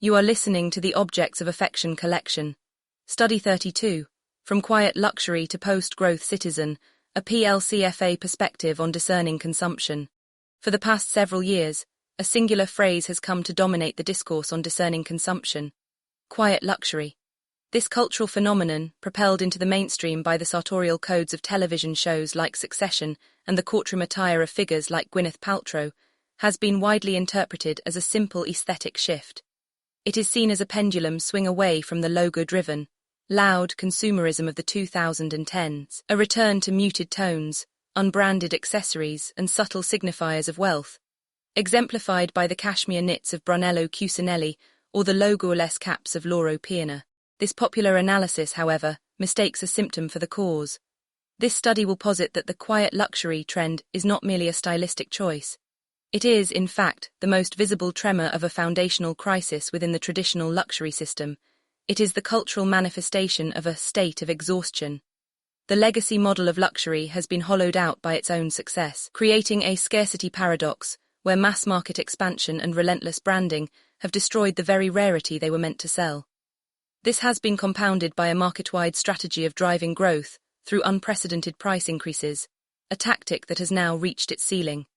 You are listening to the Objects of Affection collection. Study 32, From Quiet Luxury to Post-Growth Citizen, a PLCFA perspective on discerning consumption. For the past several years, a singular phrase has come to dominate the discourse on discerning consumption: quiet luxury. This cultural phenomenon, propelled into the mainstream by the sartorial codes of television shows like Succession and the courtroom attire of figures like Gwyneth Paltrow, has been widely interpreted as a simple aesthetic shift. It is seen as a pendulum swing away from the logo-driven, loud consumerism of the 2010s, a return to muted tones, unbranded accessories, and subtle signifiers of wealth, exemplified by the cashmere knits of Brunello Cucinelli or the logo-less caps of Loro Piana. This popular analysis, however, mistakes a symptom for the cause. This study will posit that the quiet luxury trend is not merely a stylistic choice. It is, in fact, the most visible tremor of a foundational crisis within the traditional luxury system. It is the cultural manifestation of a state of exhaustion. The legacy model of luxury has been hollowed out by its own success, creating a scarcity paradox where mass-market expansion and relentless branding have destroyed the very rarity they were meant to sell. This has been compounded by a market-wide strategy of driving growth through unprecedented price increases, a tactic that has now reached its ceiling.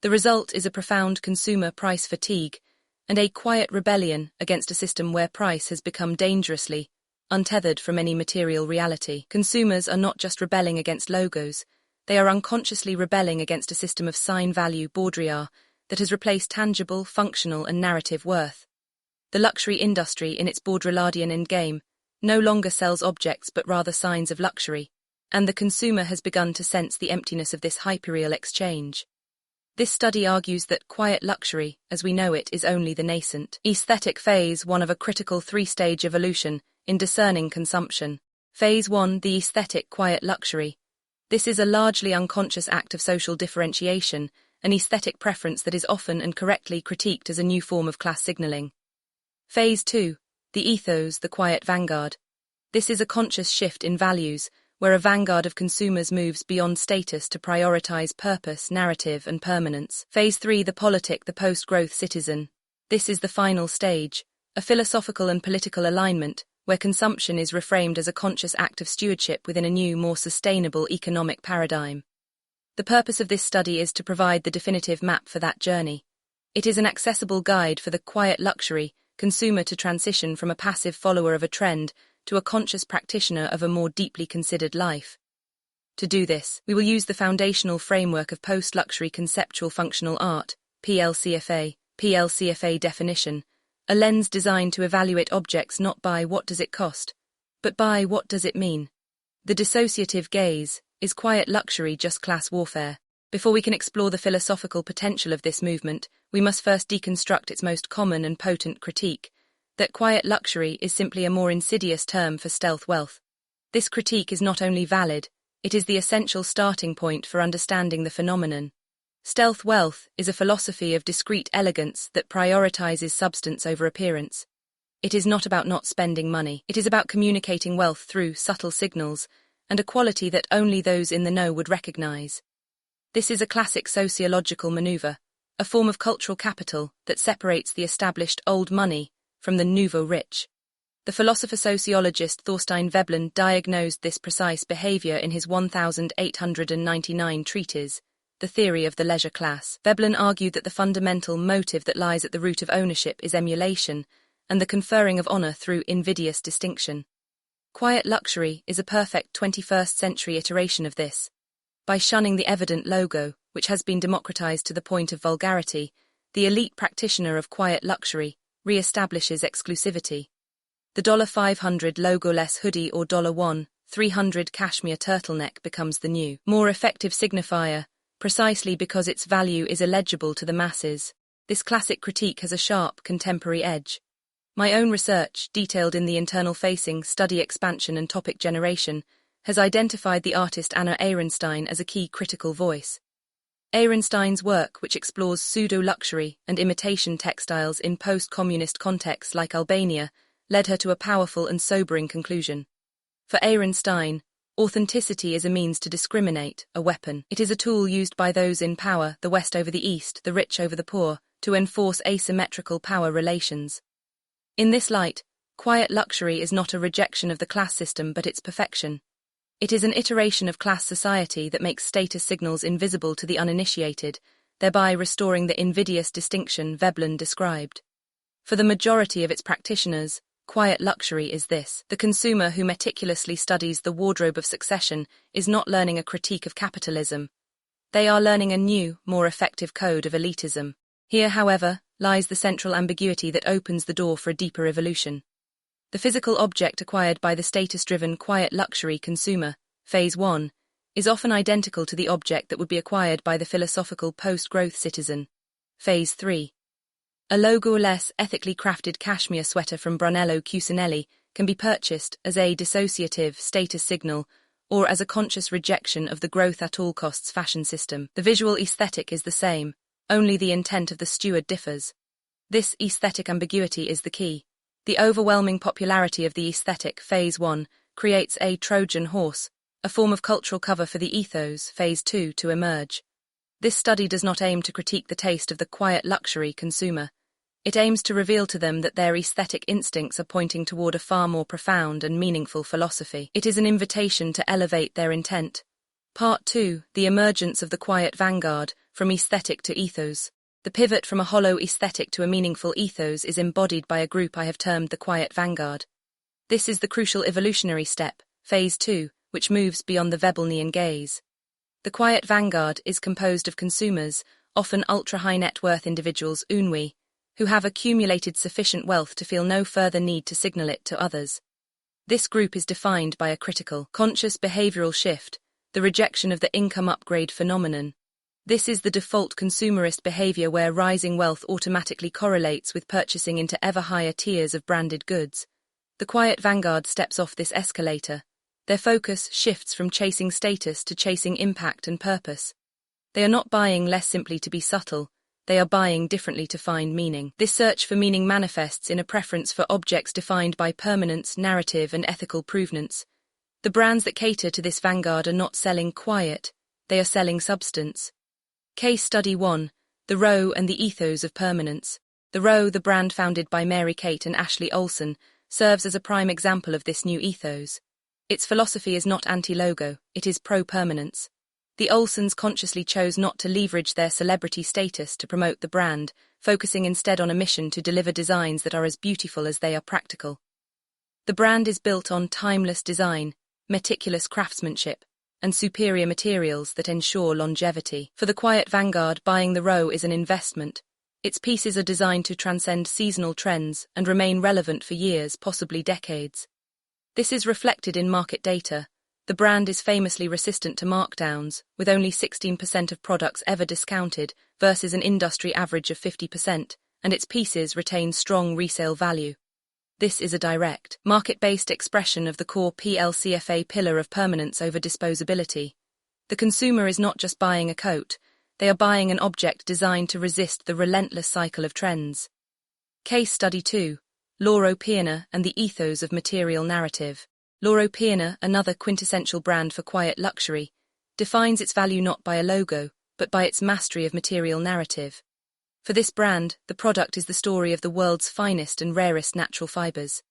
The result is a profound consumer price fatigue and a quiet rebellion against a system where price has become dangerously untethered from any material reality. Consumers are not just rebelling against logos, they are unconsciously rebelling against a system of sign-value baudrillard that has replaced tangible, functional, and narrative worth. The luxury industry, in its Baudrillardian endgame, no longer sells objects but rather signs of luxury, and the consumer has begun to sense the emptiness of this hyperreal exchange. This study argues that quiet luxury, as we know it, is only the nascent aesthetic phase, one of a critical three-stage evolution in discerning consumption. Phase 1, the aesthetic quiet luxury. This is a largely unconscious act of social differentiation, an aesthetic preference that is often and correctly critiqued as a new form of class signaling. Phase 2, the ethos, the quiet vanguard. This is a conscious shift in values, where a vanguard of consumers moves beyond status to prioritize purpose, narrative, and permanence. Phase 3, the politic, the post-growth citizen. This is the final stage, a philosophical and political alignment, where consumption is reframed as a conscious act of stewardship within a new, more sustainable economic paradigm. The purpose of this study is to provide the definitive map for that journey. It is an accessible guide for the quiet luxury consumer to transition from a passive follower of a trend to a conscious practitioner of a more deeply considered life. To do this, we will use the foundational framework of post-luxury conceptual functional art, PLCFA definition, a lens designed to evaluate objects not by what does it cost, but by what does it mean. The dissociative gaze: is quiet luxury just class warfare? Before we can explore the philosophical potential of this movement, we must first deconstruct its most common and potent critique, that quiet luxury is simply a more insidious term for stealth wealth. This critique is not only valid, it is the essential starting point for understanding the phenomenon. Stealth wealth is a philosophy of discreet elegance that prioritizes substance over appearance. It is not about not spending money, it is about communicating wealth through subtle signals and a quality that only those in the know would recognize. This is a classic sociological maneuver, a form of cultural capital that separates the established old money from the nouveau rich. The philosopher-sociologist Thorstein Veblen diagnosed this precise behavior in his 1899 treatise, The Theory of the Leisure Class. Veblen argued that the fundamental motive that lies at the root of ownership is emulation, and the conferring of honor through invidious distinction. Quiet luxury is a perfect 21st century iteration of this. By shunning the evident logo, which has been democratized to the point of vulgarity, the elite practitioner of quiet luxury re-establishes exclusivity. The $500 logo-less hoodie or $300 cashmere turtleneck becomes the new, more effective signifier, precisely because its value is illegible to the masses. This classic critique has a sharp, contemporary edge. My own research, detailed in the internal-facing study expansion and topic generation, has identified the artist Anna Ehrenstein as a key critical voice. Ehrenstein's work, which explores pseudo-luxury and imitation textiles in post-communist contexts like Albania, led her to a powerful and sobering conclusion. For Ehrenstein, authenticity is a means to discriminate, a weapon. It is a tool used by those in power, the West over the East, the rich over the poor, to enforce asymmetrical power relations. In this light, quiet luxury is not a rejection of the class system but its perfection. It is an iteration of class society that makes status signals invisible to the uninitiated, thereby restoring the invidious distinction Veblen described. For the majority of its practitioners, quiet luxury is this: the consumer who meticulously studies the wardrobe of succession is not learning a critique of capitalism. They are learning a new, more effective code of elitism. Here, however, lies the central ambiguity that opens the door for a deeper evolution. The physical object acquired by the status-driven quiet luxury consumer, Phase 1, is often identical to the object that would be acquired by the philosophical post-growth citizen, Phase 3. A logo-less, ethically crafted cashmere sweater from Brunello Cucinelli can be purchased as a dissociative status signal or as a conscious rejection of the growth-at-all-costs fashion system. The visual aesthetic is the same, only the intent of the steward differs. This aesthetic ambiguity is the key. The overwhelming popularity of the aesthetic, Phase 1, creates a Trojan horse, a form of cultural cover for the ethos, Phase 2, to emerge. This study does not aim to critique the taste of the quiet luxury consumer. It aims to reveal to them that their aesthetic instincts are pointing toward a far more profound and meaningful philosophy. It is an invitation to elevate their intent. Part 2, the emergence of the quiet vanguard, from aesthetic to ethos. The pivot from a hollow aesthetic to a meaningful ethos is embodied by a group I have termed the quiet vanguard. This is the crucial evolutionary step, Phase 2, which moves beyond the Vebelnian gaze. The quiet vanguard is composed of consumers, often ultra-high net worth individuals unwi, who have accumulated sufficient wealth to feel no further need to signal it to others. This group is defined by a critical, conscious behavioral shift, the rejection of the income upgrade phenomenon. This is the default consumerist behavior where rising wealth automatically correlates with purchasing into ever higher tiers of branded goods. The quiet vanguard steps off this escalator. Their focus shifts from chasing status to chasing impact and purpose. They are not buying less simply to be subtle, they are buying differently to find meaning. This search for meaning manifests in a preference for objects defined by permanence, narrative, and ethical provenance. The brands that cater to this vanguard are not selling quiet, they are selling substance. Case Study 1, The Row and the Ethos of Permanence. The Row, the brand founded by Mary Kate and Ashley Olsen, serves as a prime example of this new ethos. Its philosophy is not anti-logo, it is pro-permanence. The Olsens consciously chose not to leverage their celebrity status to promote the brand, focusing instead on a mission to deliver designs that are as beautiful as they are practical. The brand is built on timeless design, meticulous craftsmanship, and superior materials that ensure longevity. For the quiet vanguard, buying the Row is an investment. Its pieces are designed to transcend seasonal trends and remain relevant for years, possibly decades. This is reflected in market data. The brand is famously resistant to markdowns, with only 16% of products ever discounted versus an industry average of 50%, and its pieces retain strong resale value. This is a direct, market-based expression of the core PLCFA pillar of permanence over disposability. The consumer is not just buying a coat, they are buying an object designed to resist the relentless cycle of trends. Case Study 2, Loro Piana and the Ethos of Material Narrative. Loro Piana, another quintessential brand for quiet luxury, defines its value not by a logo, but by its mastery of material narrative. For this brand, the product is the story of the world's finest and rarest natural fibers.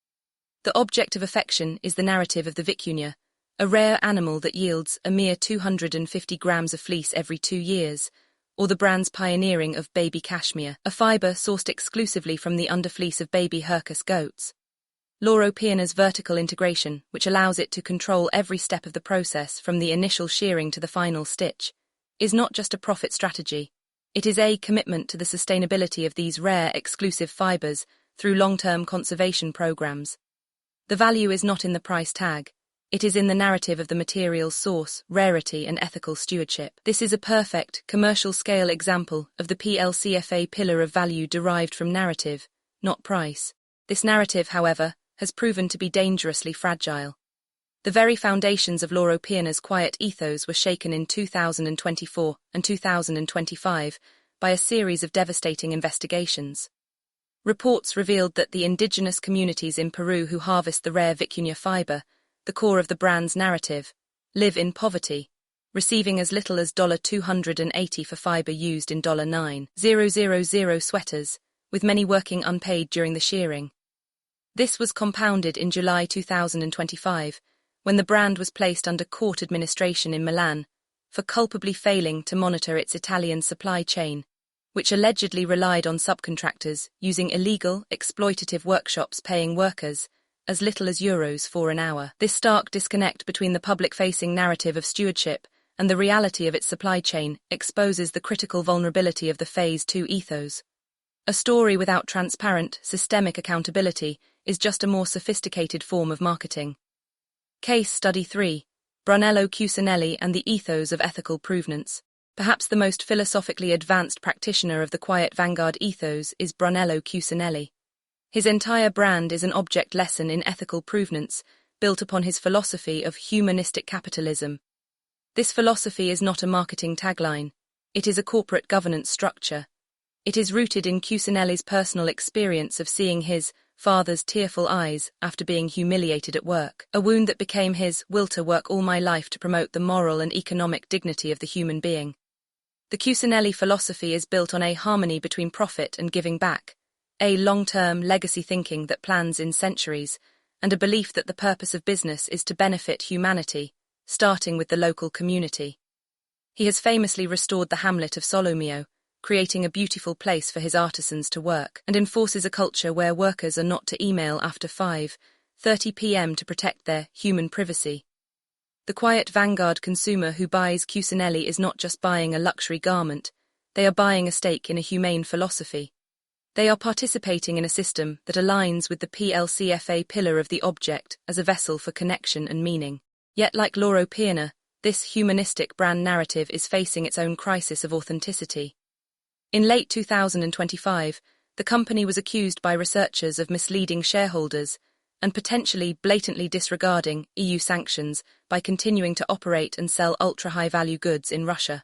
The object of affection is the narrative of the vicuña, a rare animal that yields a mere 250 grams of fleece every 2 years, or the brand's pioneering of baby cashmere, a fiber sourced exclusively from the underfleece of baby Hercus goats. Loro Piana's vertical integration, which allows it to control every step of the process from the initial shearing to the final stitch, is not just a profit strategy. It is a commitment to the sustainability of these rare, exclusive fibers through long-term conservation programs. The value is not in the price tag. It is in the narrative of the material's source, rarity, and ethical stewardship. This is a perfect, commercial-scale example of the PLCFA pillar of value derived from narrative, not price. This narrative, however, has proven to be dangerously fragile. The very foundations of Loro Piana's quiet ethos were shaken in 2024 and 2025 by a series of devastating investigations. Reports revealed that the indigenous communities in Peru who harvest the rare vicuña fiber, the core of the brand's narrative, live in poverty, receiving as little as $280 for fiber used in $9,000 sweaters, with many working unpaid during the shearing. This was compounded in July 2025, when the brand was placed under court administration in Milan for culpably failing to monitor its Italian supply chain, which allegedly relied on subcontractors using illegal, exploitative workshops paying workers as little as euros for an hour. This stark disconnect between the public-facing narrative of stewardship and the reality of its supply chain exposes the critical vulnerability of the Phase 2 ethos. A story without transparent, systemic accountability is just a more sophisticated form of marketing. Case Study 3. Brunello Cucinelli and the Ethos of Ethical Provenance. Perhaps the most philosophically advanced practitioner of the quiet vanguard ethos is Brunello Cucinelli. His entire brand is an object lesson in ethical provenance, built upon his philosophy of humanistic capitalism. This philosophy is not a marketing tagline. It is a corporate governance structure. It is rooted in Cucinelli's personal experience of seeing his father's tearful eyes after being humiliated at work, a wound that became his will to work all my life to promote the moral and economic dignity of the human being. The Cucinelli philosophy is built on a harmony between profit and giving back, a long-term legacy thinking that plans in centuries, and a belief that the purpose of business is to benefit humanity, starting with the local community. He has famously restored the hamlet of Solomeo, creating a beautiful place for his artisans to work, and enforces a culture where workers are not to email after 5:30 p.m. to protect their human privacy. The quiet vanguard consumer who buys Cucinelli is not just buying a luxury garment, they are buying a stake in a humane philosophy. They are participating in a system that aligns with the PLCFA pillar of the object as a vessel for connection and meaning. Yet, like Loro Piana, this humanistic brand narrative is facing its own crisis of authenticity. In late 2025, the company was accused by researchers of misleading shareholders and potentially blatantly disregarding EU sanctions by continuing to operate and sell ultra-high-value goods in Russia.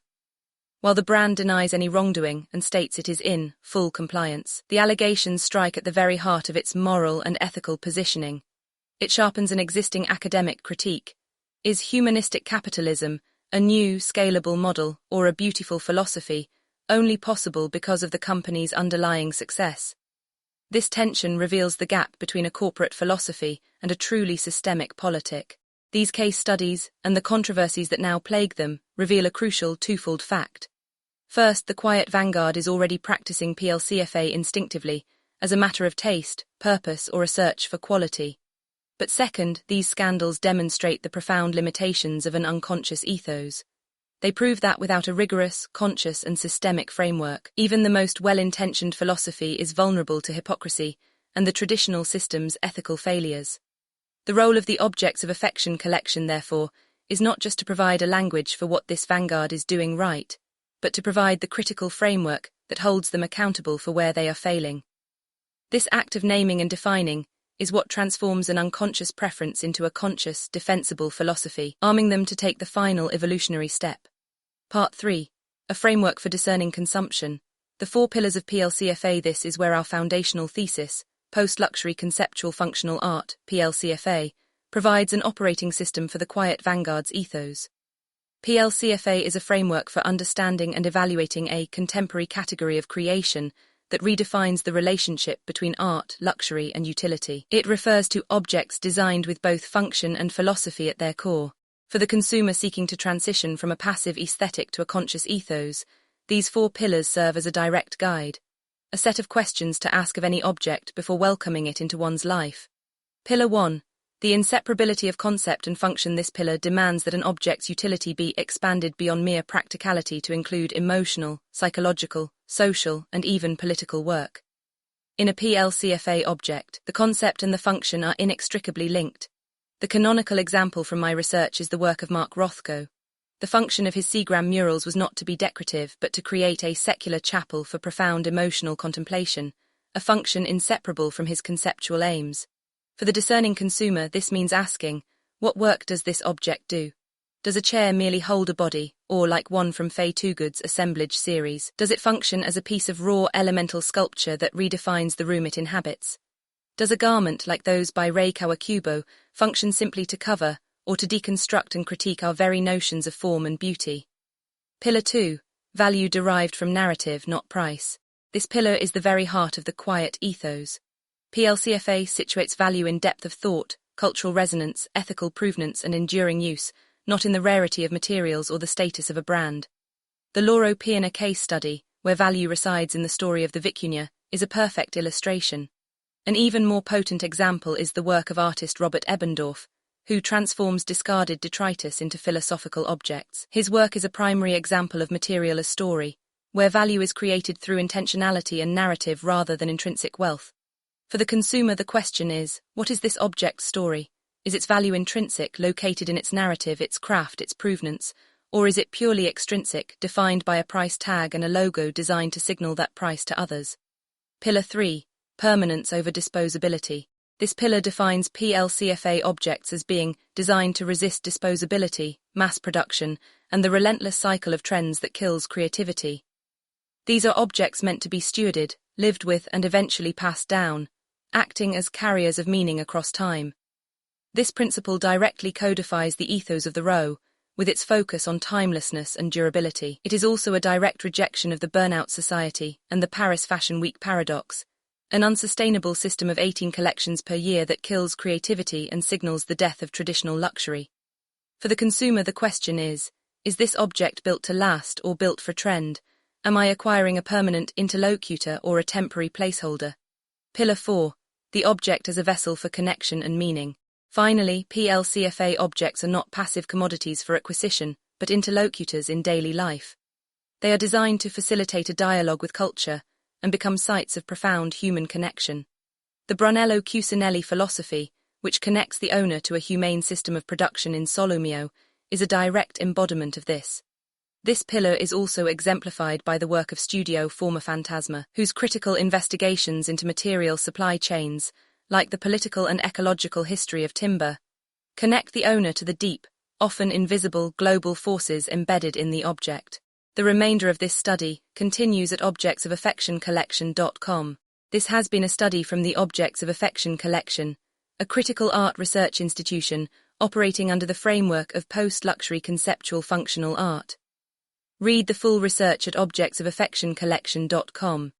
While the brand denies any wrongdoing and states it is in full compliance, the allegations strike at the very heart of its moral and ethical positioning. It sharpens an existing academic critique. Is humanistic capitalism a new, scalable model or a beautiful philosophy, only possible because of the company's underlying success? This tension reveals the gap between a corporate philosophy and a truly systemic politic. These case studies, and the controversies that now plague them, reveal a crucial twofold fact. First, the quiet vanguard is already practicing PLCFA instinctively, as a matter of taste, purpose, or a search for quality. But second, these scandals demonstrate the profound limitations of an unconscious ethos. They prove that without a rigorous, conscious, and systemic framework, even the most well-intentioned philosophy is vulnerable to hypocrisy and the traditional system's ethical failures. The role of the objects of affection collection, therefore, is not just to provide a language for what this vanguard is doing right, but to provide the critical framework that holds them accountable for where they are failing. This act of naming and defining is what transforms an unconscious preference into a conscious, defensible philosophy, arming them to take the final evolutionary step. Part 3. A framework for discerning consumption. The 4 pillars of PLCFA. This is where our foundational thesis, Post-Luxury Conceptual Functional Art, PLCFA, provides an operating system for the quiet vanguard's ethos. PLCFA is a framework for understanding and evaluating a contemporary category of creation that redefines the relationship between art, luxury, and utility. It refers to objects designed with both function and philosophy at their core. For the consumer seeking to transition from a passive aesthetic to a conscious ethos, these 4 pillars serve as a direct guide, a set of questions to ask of any object before welcoming it into one's life. Pillar 1. The inseparability of concept and function. This pillar demands that an object's utility be expanded beyond mere practicality to include emotional, psychological, social, and even political work. In a PLCFA object, the concept and the function are inextricably linked. The canonical example from my research is the work of Mark Rothko. The function of his Seagram murals was not to be decorative but to create a secular chapel for profound emotional contemplation, a function inseparable from his conceptual aims. For the discerning consumer, this means asking, what work does this object do? Does a chair merely hold a body, or like one from Faye Toogood's assemblage series, does it function as a piece of raw elemental sculpture that redefines the room it inhabits? Does a garment like those by Rei Kawakubo function simply to cover, or to deconstruct and critique our very notions of form and beauty? Pillar 2. Value derived from narrative, not price. This pillar is the very heart of the quiet ethos. PLCFA situates value in depth of thought, cultural resonance, ethical provenance, and enduring use, not in the rarity of materials or the status of a brand. The Loro Piana case study, where value resides in the story of the vicuña, is a perfect illustration. An even more potent example is the work of artist Robert Ebbendorf, who transforms discarded detritus into philosophical objects. His work is a primary example of material as story, where value is created through intentionality and narrative rather than intrinsic wealth. For the consumer, the question is, what is this object's story? Is its value intrinsic, located in its narrative, its craft, its provenance, or is it purely extrinsic, defined by a price tag and a logo designed to signal that price to others? Pillar 3. Permanence over disposability. This pillar defines PLCFA objects as being designed to resist disposability, mass production, and the relentless cycle of trends that kills creativity. These are objects meant to be stewarded, lived with, and eventually passed down, acting as carriers of meaning across time. This principle directly codifies the ethos of the row, with its focus on timelessness and durability. It is also a direct rejection of the burnout society and the Paris Fashion Week paradox, an unsustainable system of 18 collections per year that kills creativity and signals the death of traditional luxury. For the consumer, the question is this object built to last or built for trend? Am I acquiring a permanent interlocutor or a temporary placeholder? Pillar 4. The object as a vessel for connection and meaning. Finally, PLCFA objects are not passive commodities for acquisition, but interlocutors in daily life. They are designed to facilitate a dialogue with culture and become sites of profound human connection. The Brunello Cucinelli philosophy, which connects the owner to a humane system of production in Solomeo, is a direct embodiment of this. This pillar is also exemplified by the work of Studio Forma Fantasma, whose critical investigations into material supply chains, like the political and ecological history of timber, connect the owner to the deep, often invisible global forces embedded in the object. The remainder of this study continues at objectsofaffectioncollection.com. This has been a study from the Objects of Affection Collection, a critical art research institution operating under the framework of post-luxury conceptual functional art. Read the full research at objectsofaffectioncollection.com.